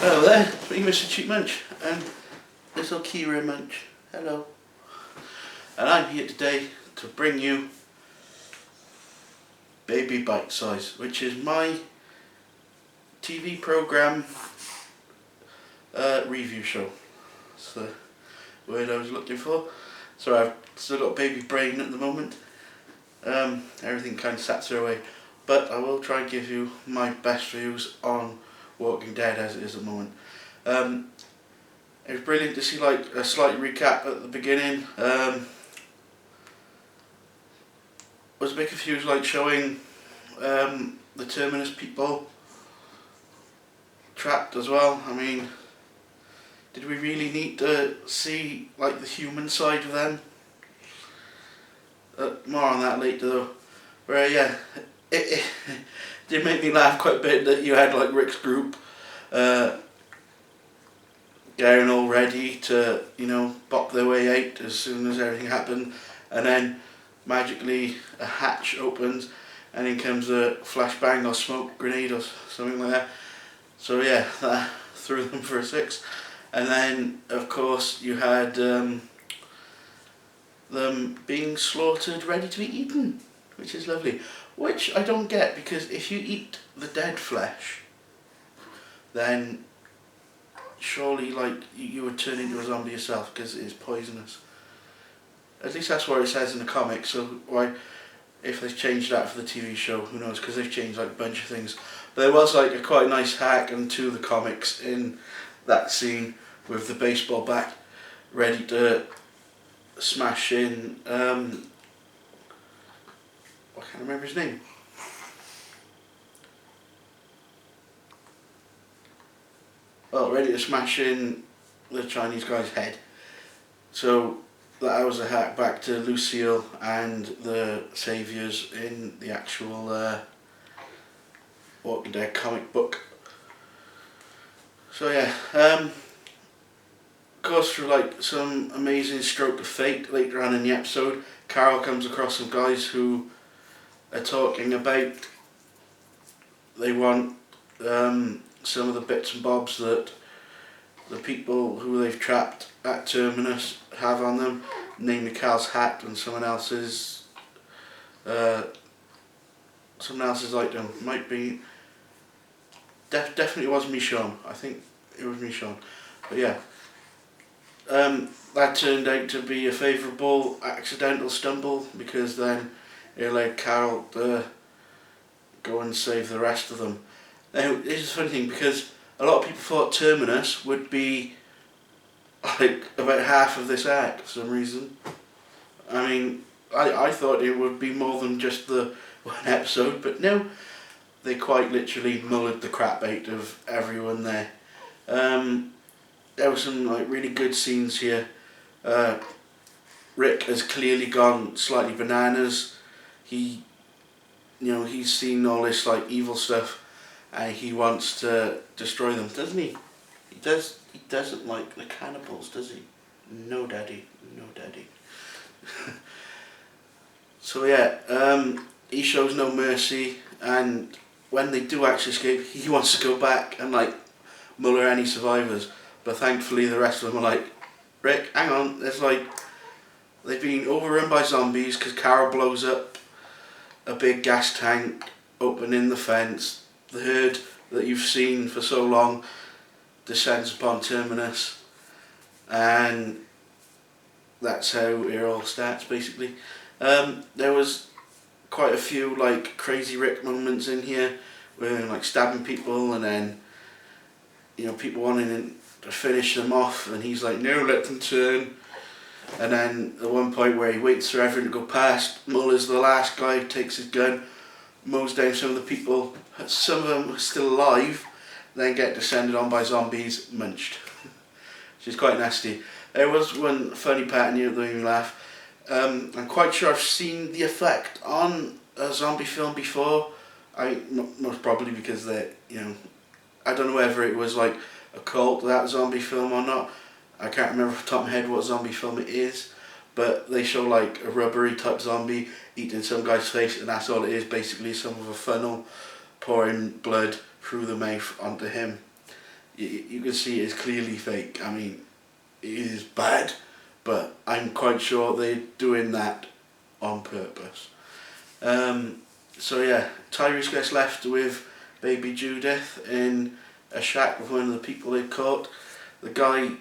Hello there, it's me, Mr. Cheap Munch, and little Kira Munch. Hello. And I'm here today to bring you Baby Bitesize, which is my TV programme review show. That's the word I was looking for. So I've still got baby brain at the moment. Everything kind of sat away, but I will try and give you my best views on Walking Dead as it is at the moment. It was brilliant to see like a slight recap at the beginning. Was a bit confused, like showing the Terminus people trapped as well. I mean, did we really need to see like the human side of them? More on that later though. Where yeah, it did make me laugh quite a bit that you had like Rick's group getting all ready to, you know, bop their way out as soon as everything happened, and then magically a hatch opens and in comes a flashbang or smoke grenade or something like that. So yeah, that threw them for a six. And then of course you had them being slaughtered, ready to be eaten, which is lovely. Which I don't get, because if you eat the dead flesh, then surely like you would turn into a zombie yourself, because it is poisonous. At least that's what it says in the comics. So why, if they've changed that for the TV show, who knows? Because they've changed like a bunch of things. But there was like a quite nice hack into the comics in that scene with the baseball bat ready to smash in. I can't remember his name. Well, ready to smash in the Chinese guy's head. So that was a hack back to Lucille and the Saviours in the actual Walking Dead comic book. So yeah, goes through like some amazing stroke of fate later on in the episode. Carol comes across some guys who are talking about they want some of the bits and bobs that the people who they've trapped at Terminus have on them, namely Cal's hat and someone else's item. Might be definitely was Michonne. I think it was Michonne. But yeah, that turned out to be a favourable accidental stumble, because then it allowed Carol to go and save the rest of them. Now, this is a funny thing, because a lot of people thought Terminus would be like about half of this act for some reason. I mean, I thought it would be more than just the one episode, but no, they quite literally mullered the crap out of everyone there. There were some like really good scenes here. Rick has clearly gone slightly bananas. He, you know, he's seen all this like evil stuff, and he wants to destroy them, doesn't he? He does. He doesn't like the cannibals, does he? No, daddy. No, daddy. So yeah, he shows no mercy, and when they do actually escape, he wants to go back and like muller any survivors. But thankfully, the rest of them are like, Rick, hang on. There's like they've been overrun by zombies because Carol blows up a big gas tank, opening the fence. The herd that you've seen for so long descends upon Terminus, and that's how it all starts basically. There was quite a few like crazy Rick moments in here, where like stabbing people, and then, you know, people wanting to finish them off, and he's like, no, let them turn. And then at one point where he waits for everyone to go past, Muller's the last guy, takes his gun, mows down some of the people. Some of them are still alive, then get descended on by zombies, munched. Which is quite nasty. There was one funny part in here that made me laugh. I'm quite sure I've seen the effect on a zombie film before. Most probably because they, you know, I don't know whether it was like a cult, that zombie film, or not. I can't remember off the top of my head what zombie film it is, but they show like a rubbery type zombie eating some guy's face, and that's all it is, basically some of a funnel pouring blood through the mouth onto him. you can see it's clearly fake. I mean, it is bad, but I'm quite sure they're doing that on purpose. So yeah, Tyrese gets left with baby Judith in a shack with one of the people they've caught. The guy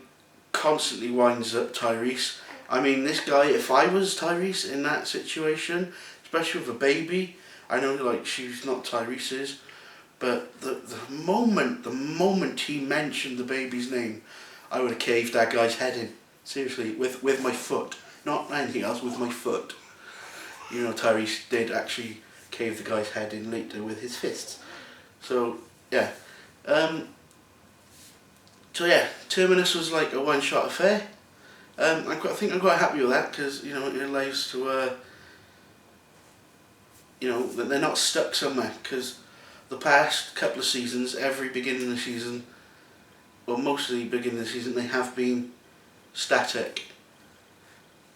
constantly winds up Tyrese. I mean, this guy, if I was Tyrese in that situation, especially with a baby, I know like she's not Tyrese's, but the moment he mentioned the baby's name, I would have caved that guy's head in. Seriously, with my foot. Not anything else, with my foot. You know, Tyrese did actually cave the guy's head in later with his fists. So, yeah. Terminus was like a one-shot affair. I think I'm quite happy with that because, you know, it allows to, that they're not stuck somewhere. Because the past couple of seasons, every beginning of the season, or mostly beginning of the season, they have been static.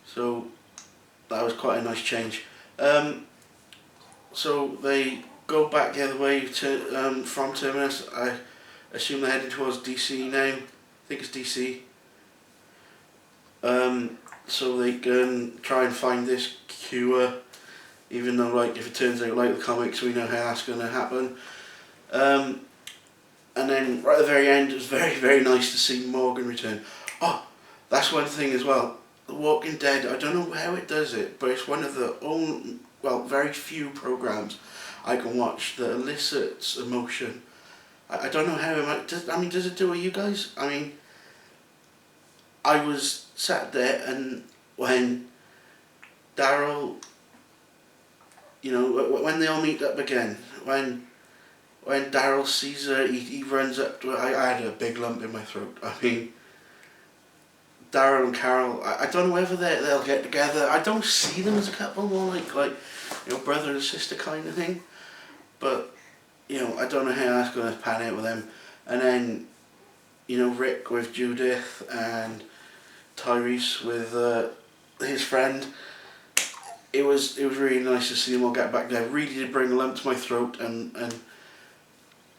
So that was quite a nice change. So they go back the other way to from Terminus. I assume they're heading towards DC now. I think it's DC. So they can try and find this cure, even though, like, if it turns out like the comics, we know how that's going to happen. And then right at the very end, it was very, very nice to see Morgan return. Oh, that's one thing as well. The Walking Dead, I don't know how it does it, but it's one of the only, very few programs I can watch that elicits emotion. I don't know how it might, does it do it, you guys? I mean, I was sat there, and when Daryl, when they all meet up again, when Daryl sees her, he runs up to her. I had a big lump in my throat. I mean, Daryl and Carol, I don't know whether they'll get together. I don't see them as a couple, more like brother and sister kind of thing. But, I don't know how that's going to pan out with them. And then, Rick with Judith and Tyrese with his friend. It was really nice to see them all get back there. Really did bring a lump to my throat and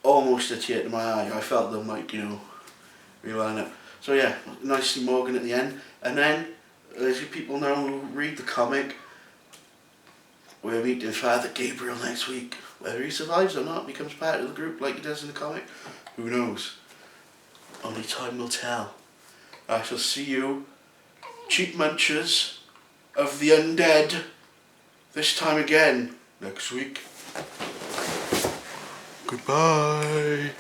almost a tear to my eye. I felt them reline up. So yeah, nice to see Morgan at the end. And then, as you people know who read the comic, we're meeting Father Gabriel next week. Whether he survives or not, becomes part of the group like he does in the comic, who knows? Only time will tell. I shall see you, cheap munchers of the undead, this time again next week. Goodbye.